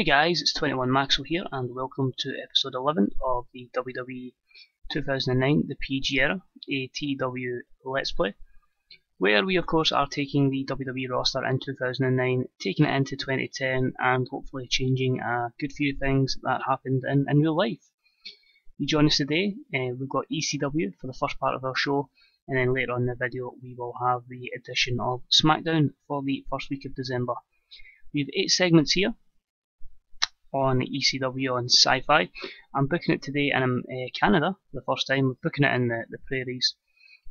Hey guys, it's 21 Maxwell here and welcome to episode 11 of the WWE 2009 The PG Era, a TEW Let's Play, where we of course are taking the WWE roster in 2009, taking it into 2010 and hopefully changing a good few things that happened in real life. You join us today, we've got ECW for the first part of our show, and then later on in the video we will have the edition of Smackdown for the first week of December. We have 8 segments here on ECW and Sci-Fi. I'm booking it today in Canada for the first time. We're booking it in the Prairies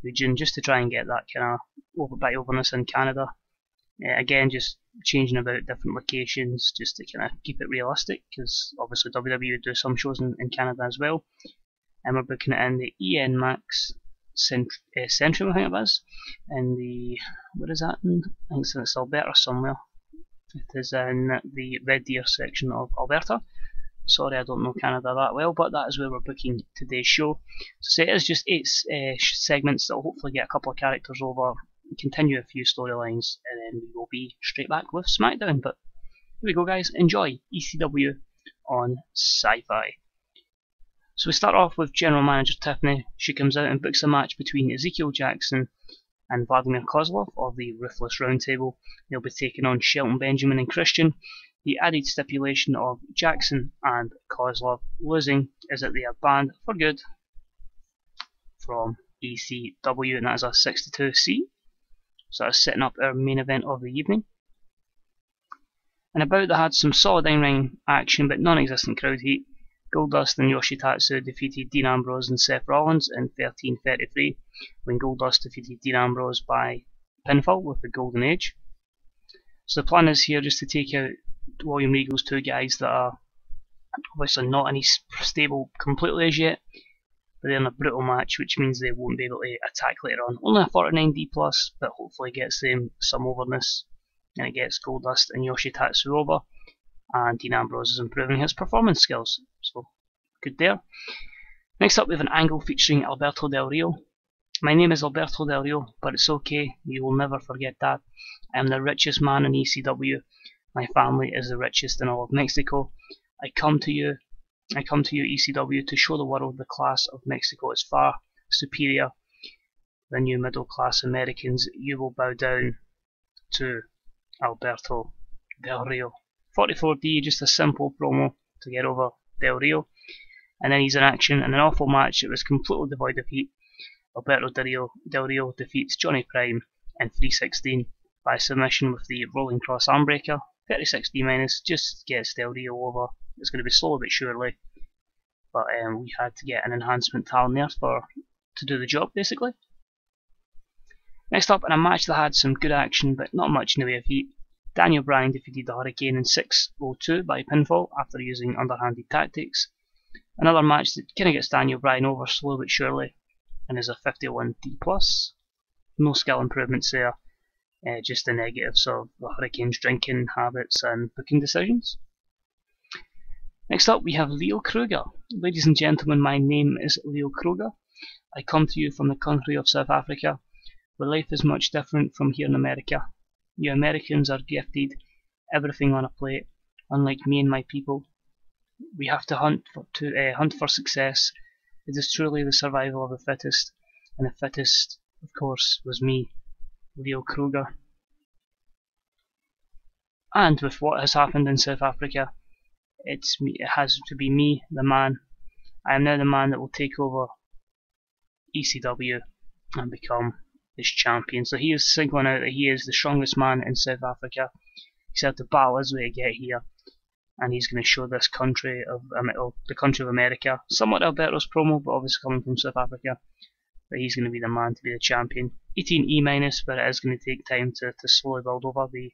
region just to try and get that kind of overness in Canada. Again, just changing about different locations just to kind of keep it realistic, because obviously WWE do some shows in Canada as well. And we're booking it in the EN Max Centrum, I think it is, in the, where is that in? I think it's Alberta somewhere. It is in the Red Deer section of Alberta. Sorry, I don't know Canada that well, but that is where we're booking today's show. So it is just 8 segments that will hopefully get a couple of characters over, continue a few storylines, and then we will be straight back with Smackdown. But here we go guys, enjoy ECW on Sci-Fi. So we start off with General Manager Tiffany. She comes out and books a match between Ezekiel Jackson and Vladimir Kozlov of the Ruthless Roundtable. They'll be taking on Shelton Benjamin and Christian. The added stipulation of Jackson and Kozlov losing is that they are banned for good from ECW, and that is a 62C. So that's setting up our main event of the evening. And about that had some solid in-ring action but non-existent crowd heat. Goldust and Yoshitatsu defeated Dean Ambrose and Seth Rollins in 13:33, when Goldust defeated Dean Ambrose by pinfall with the Golden Age. So the plan is here just to take out William Regal's 2 guys that are obviously not any stable completely as yet, but they're in a brutal match, which means they won't be able to attack later on. Only a 49D+, but hopefully gets them some overness, and it gets Goldust and Yoshitatsu over. And Dean Ambrose is improving his performance skills, so good there. Next up we have an angle featuring Alberto Del Rio. My name is Alberto Del Rio, but it's okay, you will never forget that. I am the richest man in ECW. My family is the richest in all of Mexico. I come to you ECW to show the world the class of Mexico is far superior than you middle class Americans. You will bow down to Alberto Del Rio. 44D, just a simple promo to get over Del Rio, and then he's in action in an awful match. It was completely devoid of heat. Alberto Del Rio defeats Johnny Prime in 3:16 by submission with the rolling cross armbreaker. 36D- just gets Del Rio over. It's going to be slow but surely, but we had to get an enhancement talent there to do the job basically. Next up, in a match that had some good action but not much in the way of heat, Daniel Bryan defeated the Hurricane in 6:02 by pinfall after using underhanded tactics. Another match that kind of gets Daniel Bryan over slow but surely, and is a 51D+. No skill improvements there, just the negatives of the Hurricane's drinking habits and booking decisions. Next up we have Leo Kruger. Ladies and gentlemen, my name is Leo Kruger. I come to you from the country of South Africa, where life is much different from here in America. You Americans are gifted everything on a plate, unlike me and my people. We have to hunt for success. It is truly the survival of the fittest, and the fittest, of course, was me, Leo Kruger. And with what has happened in South Africa, it has to be me, the man. I am now the man that will take over ECW and become this champion. So he is singling out that he is the strongest man in South Africa. He's had to battle his way to get here, and he's going to show this country of the country of America, somewhat Alberto's promo, but obviously coming from South Africa, that he's going to be the man to be the champion. 18E-, but it is going to take time to slowly build over the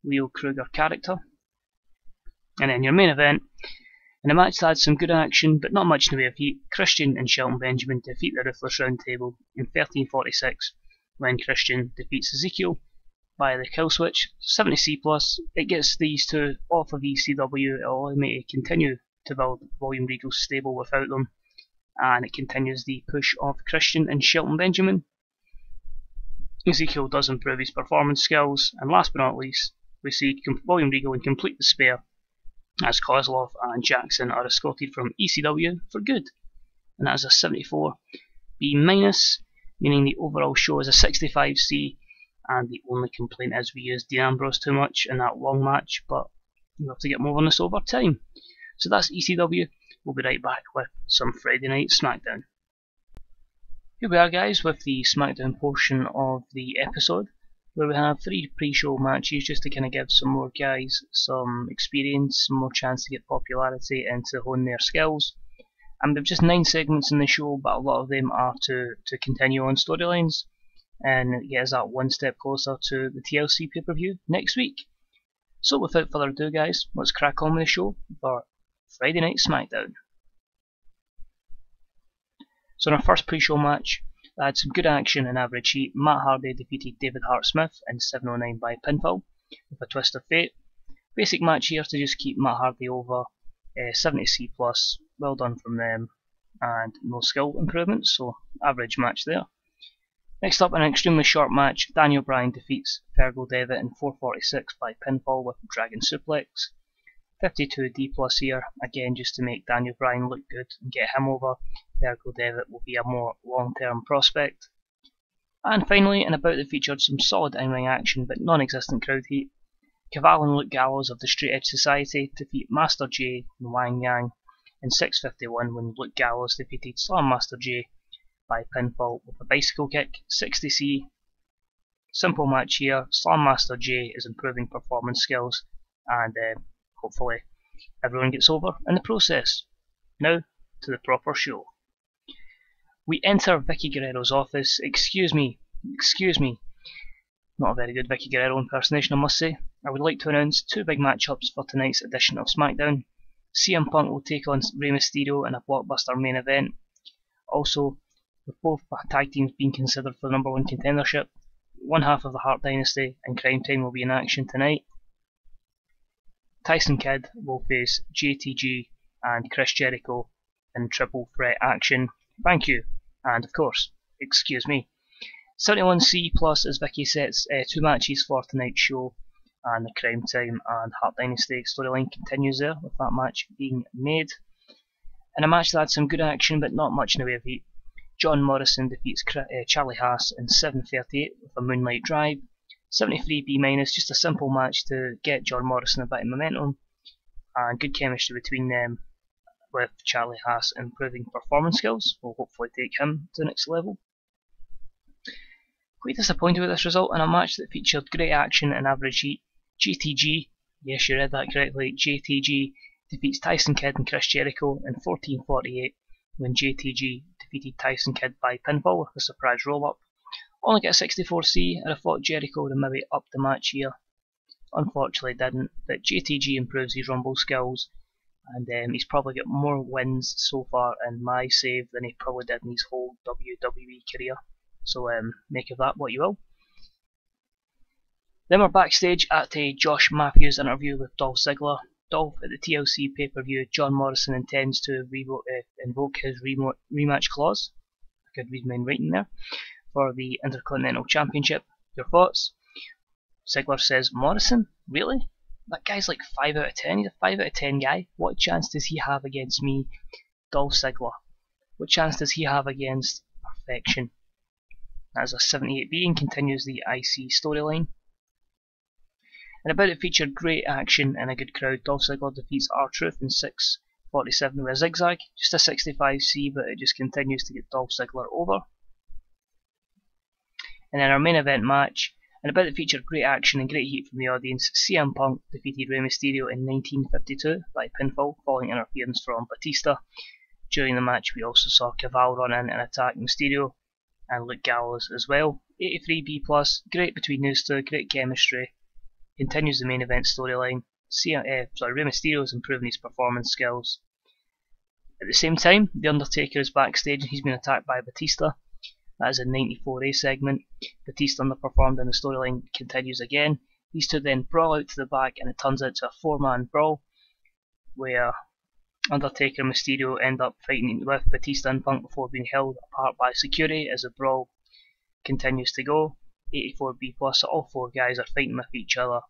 Leo Kruger character. And then your main event, in a match that had some good action but not much in the way of heat, Christian and Shelton Benjamin defeat the Ruthless Roundtable in 13:46, when Christian defeats Ezekiel by the kill switch. 70C+, it gets these 2 off of ECW. It will allow me to continue to build William Regal's stable without them, and it continues the push of Christian and Shelton Benjamin. Ezekiel does improve his performance skills, and last but not least, we see William Regal in complete despair as Kozlov and Jackson are escorted from ECW for good, and that is a 74B-, meaning the overall show is a 65C, and the only complaint is we used Dean Ambrose too much in that long match, but we'll have to get more on this over time. So that's ECW. We'll be right back with some Friday Night Smackdown. Here we are, guys, with the Smackdown portion of the episode, where we have 3 pre-show matches just to kind of give some more guys some experience, some more chance to get popularity and to hone their skills. And we've just 9 segments in the show, but a lot of them are to continue on storylines and get us that one step closer to the TLC pay-per-view next week. So without further ado, guys, let's crack on with the show for Friday Night Smackdown. So in our first pre-show match, I had some good action and average heat. Matt Hardy defeated David Hart Smith in 709 by pinfall with a twist of fate. Basic match here to just keep Matt Hardy over, 70C+, well done from them, and no skill improvements, so average match there. Next up, an extremely short match, Daniel Bryan defeats Fergal Devitt in 446 by pinfall with Dragon Suplex. 52D+ here, again just to make Daniel Bryan look good and get him over. Fergal Devitt will be a more long-term prospect. And finally, in a bout that featured some solid in-ring action but non-existent crowd heat, Caval and Luke Gallows of the Straight Edge Society defeat Master J and Wang Yang in 651 when Luke Gallows defeated Slam Master J by pinfall with a bicycle kick, 60C. Simple match here, Slam Master J is improving performance skills, and hopefully everyone gets over in the process. Now to the proper show. We enter Vicky Guerrero's office. Excuse me. Not a very good Vicky Guerrero impersonation, I must say. I would like to announce 2 big matchups for tonight's edition of Smackdown. CM Punk will take on Rey Mysterio in a blockbuster main event. Also, with both tag teams being considered for the #1 contendership, one half of the Hart Dynasty and Crime Time will be in action tonight. Tyson Kidd will face JTG and Chris Jericho in triple threat action. Thank you, and of course, excuse me. 71C+ as Vicky sets 2 matches for tonight's show, and the Crime Time and Hart Dynasty storyline continues there, with that match being made. In a match that had some good action but not much in the way of heat, John Morrison defeats Charlie Haas in 738 with a Moonlight Drive. 73B-, just a simple match to get John Morrison a bit of momentum, and good chemistry between them, with Charlie Haas improving performance skills will hopefully take him to the next level. Quite disappointed with this result in a match that featured great action and average heat. JTG, yes you read that correctly, JTG defeats Tyson Kidd and Chris Jericho in 1448 when JTG defeated Tyson Kidd by pinfall with a surprise roll-up. Only get a 64C, and I thought Jericho would have maybe upped the match here. Unfortunately didn't, but JTG improves his rumble skills, and he's probably got more wins so far in my save than he probably did in his whole WWE career. So make of that what you will. Then we're backstage at a Josh Matthews interview with Dolph Ziggler. Dolph at the TLC pay-per-view, John Morrison intends to invoke his rematch clause. I could read my writing there. For the Intercontinental Championship. Your thoughts? Ziggler says, Morrison? Really? That guy's like 5 out of 10. He's a 5 out of 10 guy. What chance does he have against me, Dolph Ziggler? What chance does he have against Perfection? That is a 78B and continues the IC storyline. And about it featured great action and a good crowd. Dolph Ziggler defeats R-Truth in 647 with a zigzag. Just a 65C, but it just continues to get Dolph Ziggler over. And then our main event match, and about it featured great action and great heat from the audience. CM Punk defeated Rey Mysterio in 1952 by pinfall, following interference from Batista. During the match we also saw Caval run in and attack Mysterio, and Luke Gallows as well. 83B+, great between those two, great chemistry. Continues the main event storyline. Rey Mysterio is improving his performance skills. At the same time, The Undertaker is backstage and he's been attacked by Batista. That is a 94A segment. Batista underperformed and the storyline continues again. These two then brawl out to the back and it turns out to a 4-man brawl where Undertaker and Mysterio end up fighting with Batista and Punk before being held apart by security as the brawl continues to go. 84B+, so all 4 guys are fighting with each other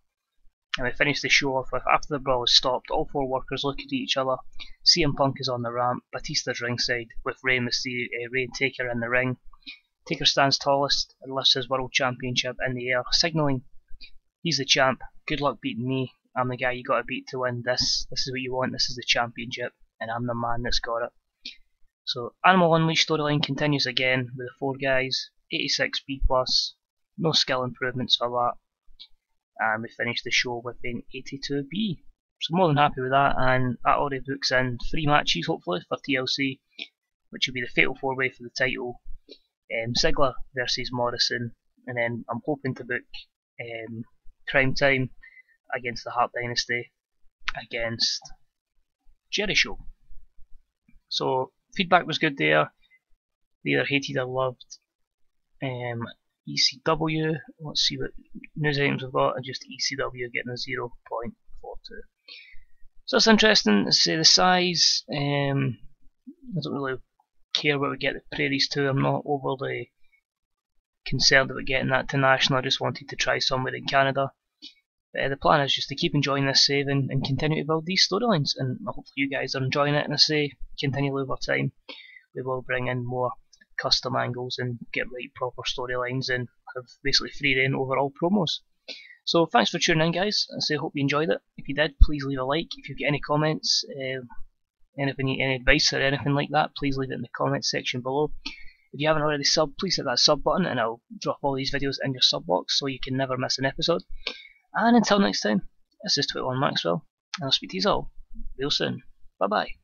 And we finish the show off with, after the brawl is stopped, all four workers look at each other. CM Punk is on the ramp, Batista's ringside, with Rey Mysterio, Rey and Taker in the ring. Taker stands tallest and lifts his World Championship in the air, signalling he's the champ. Good luck beating me. I'm the guy you got to beat to win this. This is what you want. This is the championship, and I'm the man that's got it. So Animal Unleashed storyline continues again with the four guys. 86 B+, no skill improvements for that. And we finish the show with an 82B. So more than happy with that, and that already books in 3 matches hopefully for TLC, which will be the Fatal 4-Way for the title, Ziggler versus Morrison, and then I'm hoping to book Crime Time against the Hart Dynasty against Jericho. So feedback was good there. They either hated or loved ECW. Let's see what news items we've got. Just ECW getting a 0.42. So it's interesting to say the size. I don't really care what we get the prairies to. I'm not overly concerned about getting that to national. I just wanted to try somewhere in Canada. But the plan is just to keep enjoying this save and continue to build these storylines, and hopefully you guys are enjoying it, and I say continually over time we will bring in more custom angles and get right proper storylines and have basically free reign over all promos. So thanks for tuning in, guys. I say hope you enjoyed it. If you did, please leave a like. If you've got any comments, any advice or anything like that, please leave it in the comments section below. If you haven't already subbed, please hit that sub button and I'll drop all these videos in your sub box so you can never miss an episode. And until next time, this is 21 Maxwell, and I'll speak to you all real soon. Bye bye.